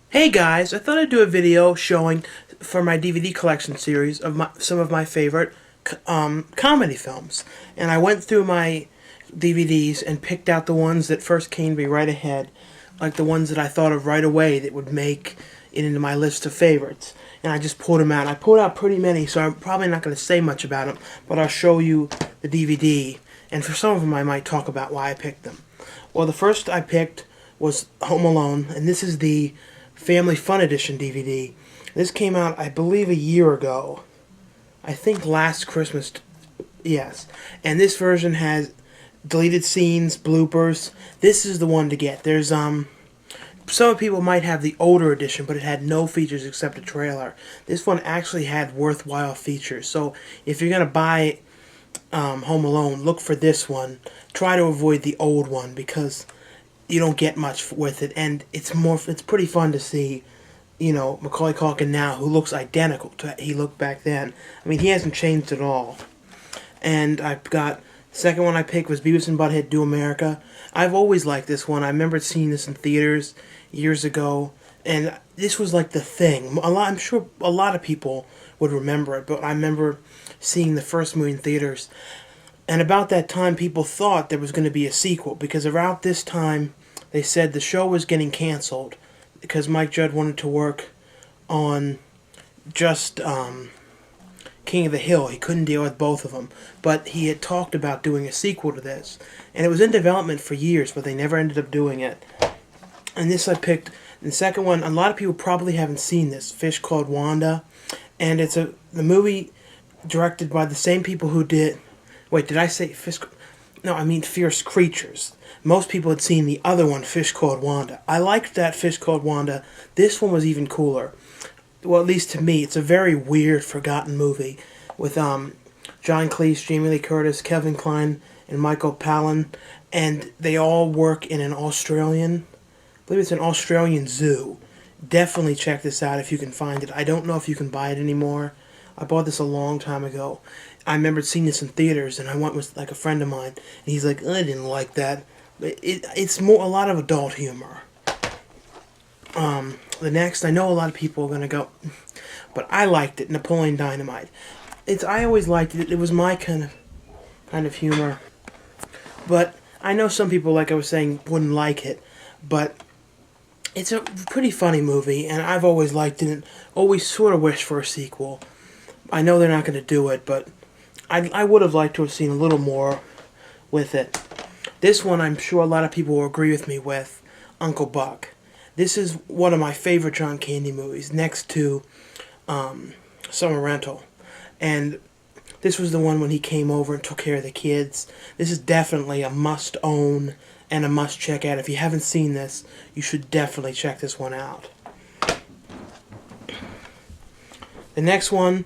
Hey guys, I thought I'd do a video showing for my DVD collection series of some of my favorite comedy films. And I went through my DVDs and picked out the ones that first came to me right ahead, like the ones that I thought of right away that would make it into my list of favorites. And I just pulled them out. I pulled out pretty many, so I'm probably not going to say much about them, but I'll show you the DVD. And for some of them, I might talk about why I picked them. Well, the first I picked was Home Alone, and this is the Family Fun Edition DVD. This came out, I believe, a year ago. I think last Christmas. Yes. And this version has deleted scenes, bloopers. This is the one to get. There's some people might have the older edition, but it had no features except a trailer. This one actually had worthwhile features. So if you're gonna buy Home Alone, look for this one. Try to avoid the old one because you don't get much with it, and it's pretty fun to see, Macaulay Culkin now, who looks identical to he looked back then. I mean, he hasn't changed at all. And I've got the second one I picked was Beavis and Butthead Do America. I've always liked this one. I remember seeing this in theaters years ago, and this was like the thing. I'm sure a lot of people would remember it, but I remember seeing the first movie in theaters. And about that time, people thought there was going to be a sequel, because around this time, they said the show was getting canceled because Mike Judge wanted to work on just King of the Hill. He couldn't deal with both of them. But he had talked about doing a sequel to this. And it was in development for years, but they never ended up doing it. And this I picked. The second one, a lot of people probably haven't seen this, Fish Called Wanda. And it's the movie directed by the same people who did... Wait, did I say Fish... No, I mean Fierce Creatures. Most people had seen the other one, Fish Called Wanda. I liked that Fish Called Wanda. This one was even cooler. Well, at least to me. It's a very weird, forgotten movie with John Cleese, Jamie Lee Curtis, Kevin Kline, and Michael Palin. And they all work in an Australian... I believe it's an Australian zoo. Definitely check this out if you can find it. I don't know if you can buy it anymore. I bought this a long time ago. I remember seeing this in theaters, and I went with like a friend of mine, and he's like, I didn't like that. It's more a lot of adult humor. The next, I know a lot of people are gonna go, but I liked it. Pauline Dynamite. I always liked it. It was my kind of humor. But I know some people, like I was saying, wouldn't like it. But it's a pretty funny movie, and I've always liked it. And always sort of wished for a sequel. I know they're not going to do it, but I would have liked to have seen a little more with it. This one, I'm sure a lot of people will agree with me with, Uncle Buck. This is one of my favorite John Candy movies, next to Summer Rental. And this was the one when he came over and took care of the kids. This is definitely a must-own and a must-check out. If you haven't seen this, you should definitely check this one out. The next one,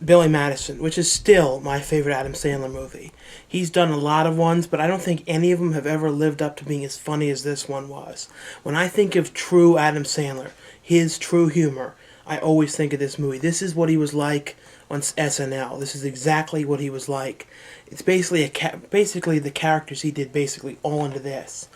Billy Madison, which is still my favorite Adam Sandler movie. He's done a lot of ones, but I don't think any of them have ever lived up to being as funny as this one was. When I think of true Adam Sandler, his true humor, I always think of this movie. This is what he was like on SNL. This is exactly what he was like. It's basically basically the characters he did basically all into this.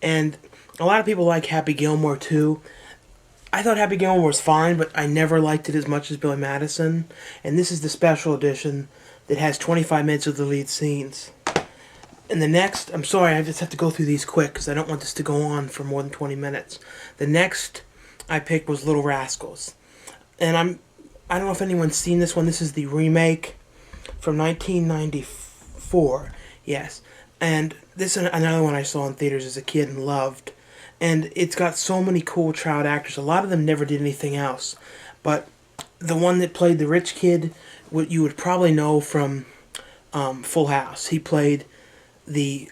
And a lot of people like Happy Gilmore too. I thought Happy Gilmore was fine, but I never liked it as much as Billy Madison. And this is the special edition that has 25 minutes of the lead scenes. And the next, I'm sorry, I just have to go through these quick because I don't want this to go on for more than 20 minutes. The next I picked was Little Rascals. And I don't know if anyone's seen this one. This is the remake from 1994. Yes. And this is another one I saw in theaters as a kid and loved. And it's got so many cool child actors. A lot of them never did anything else. But the one that played the rich kid, what you would probably know from Full House. He played he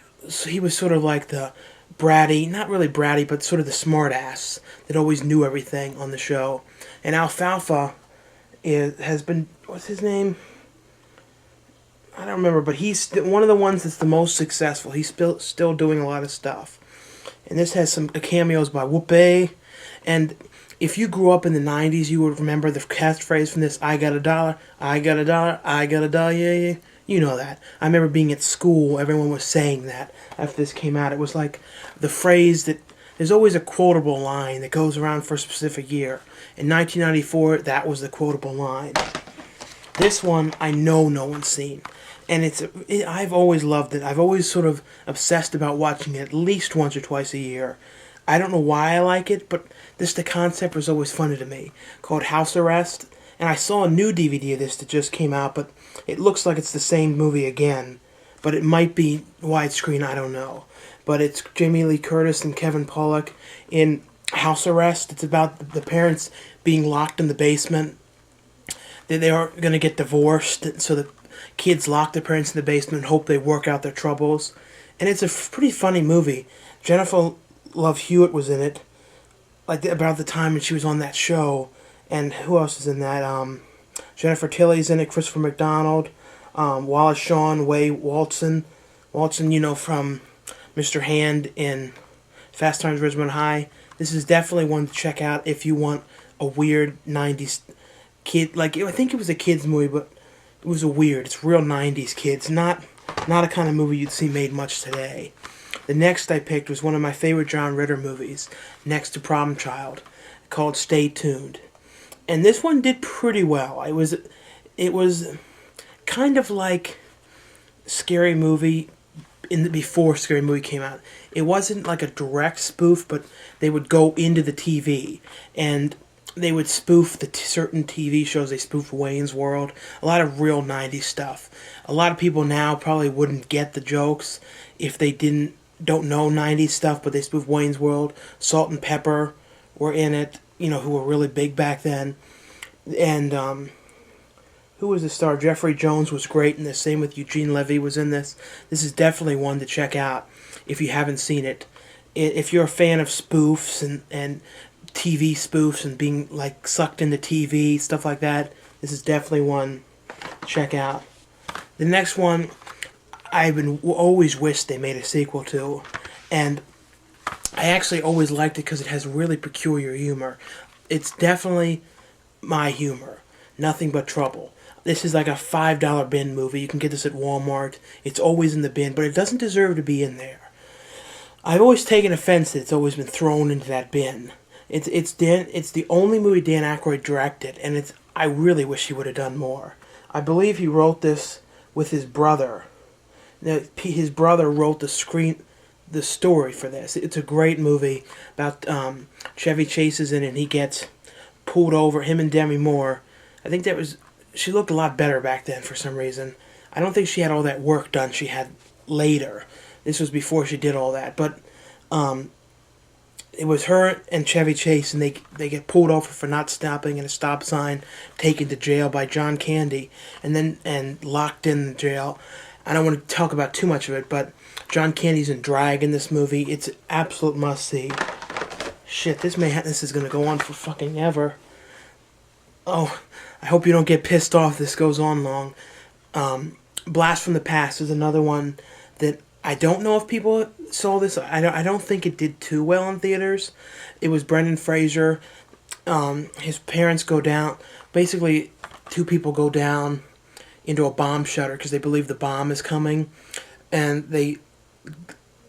was sort of like the bratty, not really bratty, but sort of the smart ass that always knew everything on the show. And Alfalfa has been, what's his name? I don't remember, but he's one of the ones that's the most successful. He's still doing a lot of stuff. And this has some cameos by Whoopi. And if you grew up in the 90s, you would remember the catchphrase from this, I got a dollar, I got a dollar, I got a dollar, yeah, yeah. You know that. I remember being at school, everyone was saying that after this came out. It was like the phrase that there's always a quotable line that goes around for a specific year. In 1994, that was the quotable line. This one, I know no one's seen. And I've always loved it. I've always sort of obsessed about watching it at least once or twice a year. I don't know why I like it, but the concept was always funny to me. Called House Arrest. And I saw a new DVD of this that just came out, but it looks like it's the same movie again. But it might be widescreen, I don't know. But it's Jamie Lee Curtis and Kevin Pollak in House Arrest. It's about the parents being locked in the basement. They are going to get divorced, so the kids lock their parents in the basement and hope they work out their troubles. And it's a pretty funny movie. Jennifer Love Hewitt was in it, like about the time when she was on that show. And who else is in that? Jennifer Tilly's in it, Christopher McDonald, Wallace Shawn, Way Walton, from Mr. Hand in Fast Times at Ridgemont High. This is definitely one to check out if you want a weird 90s kid. I think it was a kid's movie, but it was it's real 90s kids. Not a kind of movie you'd see made much today. The next I picked was one of my favorite John Ritter movies, next to Problem Child, called Stay Tuned. And this one did pretty well. It was kind of like Scary Movie before Scary Movie came out. It wasn't like a direct spoof, but they would go into the TV and they would spoof certain TV shows. They spoofed Wayne's World, a lot of real 90s stuff. A lot of people now probably wouldn't get the jokes if they don't know 90s stuff, but they spoofed Wayne's World. Salt and Pepper were in it, who were really big back then. And who was the star? Jeffrey Jones was great in this. Same with Eugene Levy was in this. This is definitely one to check out if you haven't seen it. If you're a fan of spoofs and TV spoofs and being sucked into TV, stuff like that, this is definitely one to check out. The next one I've always wished they made a sequel to, and I actually always liked it because it has really peculiar humor. It's definitely my humor. Nothing but trouble. This is like a $5 bin movie. You can get this at Walmart. It's always in the bin, but it doesn't deserve to be in there. I've always taken offense that it's always been thrown into that bin. It's the only movie Dan Aykroyd directed, and I really wish he would have done more. I believe he wrote this with his brother. Now, his brother wrote the story for this. It's a great movie about Chevy Chase is in it, and he gets pulled over. Him and Demi Moore. I think she looked a lot better back then for some reason. I don't think she had all that work done she had later. This was before she did all that, but it was her and Chevy Chase, and they get pulled over for not stopping at a stop sign, taken to jail by John Candy, and locked in the jail. I don't want to talk about too much of it, but John Candy's in drag in this movie. It's an absolute must-see. Shit, this is going to go on for fucking ever. Oh, I hope you don't get pissed off this goes on long. Blast from the Past is another one that I don't know if people saw this. I don't think it did too well in theaters. It was Brendan Fraser. His parents go down. Basically, two people go down into a bomb shelter because they believe the bomb is coming. And that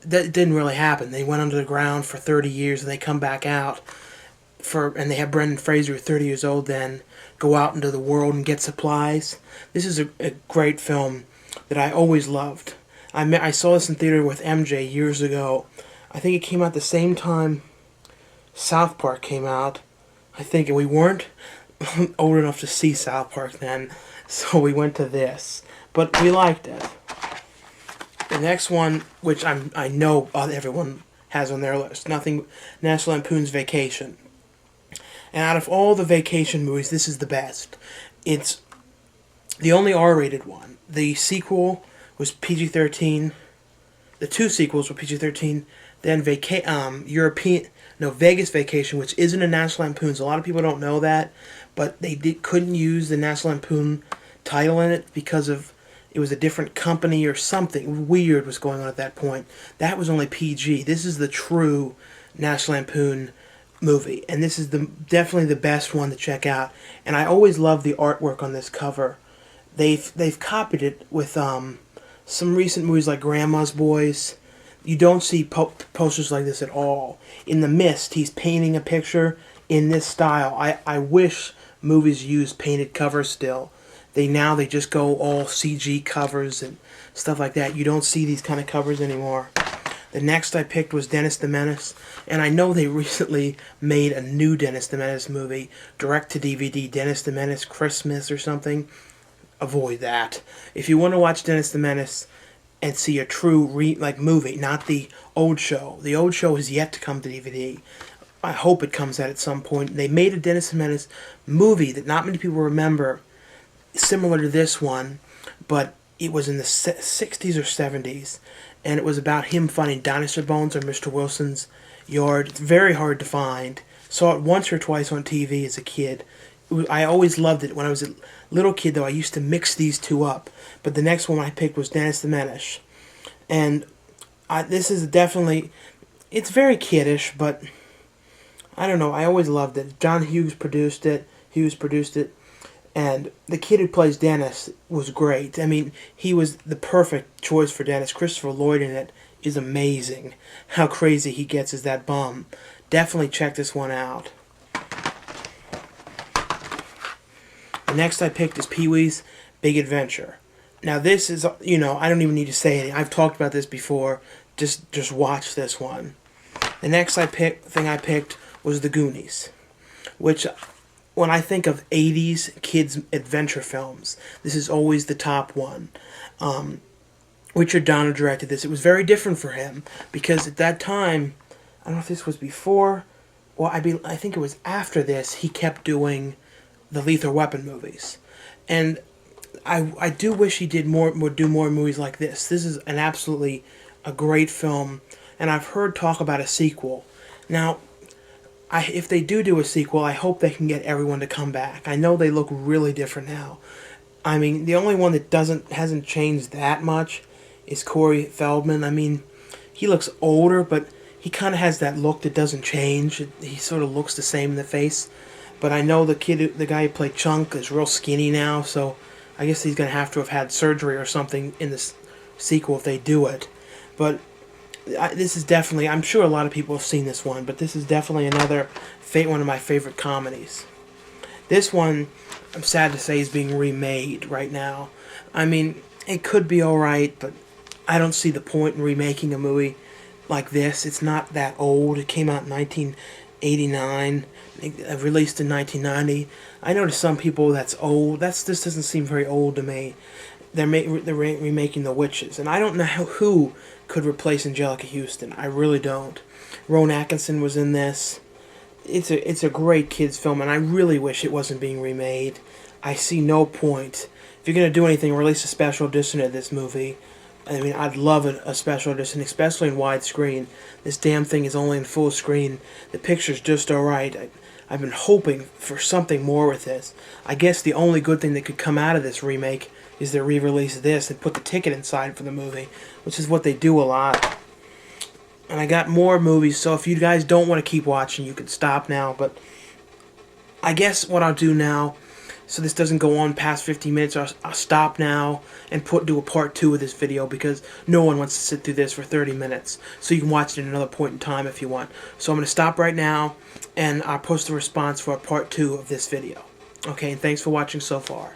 didn't really happen. They went under the ground for 30 years and they come back out. And they have Brendan Fraser, 30 years old then, go out into the world and get supplies. This is a great film that I always loved. I saw this in theater with MJ years ago. I think it came out the same time South Park came out. I think, and we weren't old enough to see South Park then, so we went to this. But we liked it. The next one, which I know everyone has on their list, National Lampoon's Vacation. And out of all the vacation movies, this is the best. It's the only R-rated one. The sequel was PG-13. The two sequels were PG-13. Then Vegas Vacation, which isn't a National Lampoon's. A lot of people don't know that, but they couldn't use the National Lampoon title in it because it was a different company or something weird was going on at that point. That was only PG. This is the true National Lampoon movie, and this is definitely the best one to check out. And I always love the artwork on this cover. They've copied it with some recent movies like Grandma's Boys. You don't see posters like this at all. In The Mist, he's painting a picture in this style. I wish movies used painted covers still. They just go all CG covers and stuff like that. You don't see these kind of covers anymore. The next I picked was Dennis the Menace, and I know they recently made a new Dennis the Menace movie, direct to DVD, Dennis the Menace Christmas or something. Avoid that. If you want to watch Dennis the Menace and see a true movie, not the old show. The old show is yet to come to DVD. I hope it comes out at some point. They made a Dennis the Menace movie that not many people remember, similar to this one, but it was in the 60s or 70s, and it was about him finding dinosaur bones on Mr. Wilson's yard. It's very hard to find. Saw it once or twice on TV as a kid. I always loved it. When I was a little kid, though, I used to mix these two up. But the next one I picked was Dennis the Menace. And this is definitely... It's very kiddish, but... I don't know. I always loved it. John Hughes produced it. And the kid who plays Dennis was great. I mean, he was the perfect choice for Dennis. Christopher Lloyd in it is amazing. How crazy he gets as that bum. Definitely check this one out. The next I picked is Peewees Big Adventure. Now this is, I don't even need to say anything. I've talked about this before. Just watch this one. The next thing I picked was the Goonies, which, when I think of 80s kids adventure films, this is always the top one. Richard Donner directed this. It was very different for him because at that time, I don't know if this was before, or I think it was after this, he kept doing the Lethal Weapon movies. And I do wish he would do more movies like this. This is absolutely a great film, and I've heard talk about a sequel. Now, if they do a sequel, I hope they can get everyone to come back. I know they look really different now. I mean, the only one that hasn't changed that much is Corey Feldman. I mean, he looks older, but he kind of has that look that doesn't change. He sort of looks the same in the face. But I know the guy who played Chunk is real skinny now, so I guess he's going to have had surgery or something in this sequel if they do it. But this is definitely, I'm sure a lot of people have seen this one, but this is definitely one of my favorite comedies. This one, I'm sad to say, is being remade right now. I mean, it could be alright, but I don't see the point in remaking a movie like this. It's not that old. It came out in 1989, released in 1990. I know to some people that's old. This doesn't seem very old to me. They're remaking The Witches, and I don't know who could replace Angelica Houston. I really don't. Rowan Atkinson was in this. It's a great kids film, and I really wish it wasn't being remade. I see no point. If you're going to do anything, release a special edition of this movie. I mean, I'd love a special edition, especially in widescreen. This damn thing is only in full screen. The picture's just alright. I've been hoping for something more with this. I guess the only good thing that could come out of this remake is they re-release this and put the ticket inside for the movie, which is what they do a lot. And I got more movies, so if you guys don't want to keep watching, you can stop now. But I guess what I'll do now, so this doesn't go on past 15 minutes, I'll stop now and do a part 2 of this video, because no one wants to sit through this for 30 minutes. So you can watch it at another point in time if you want. So I'm going to stop right now, and I'll post a response for a part 2 of this video. Okay, and thanks for watching so far.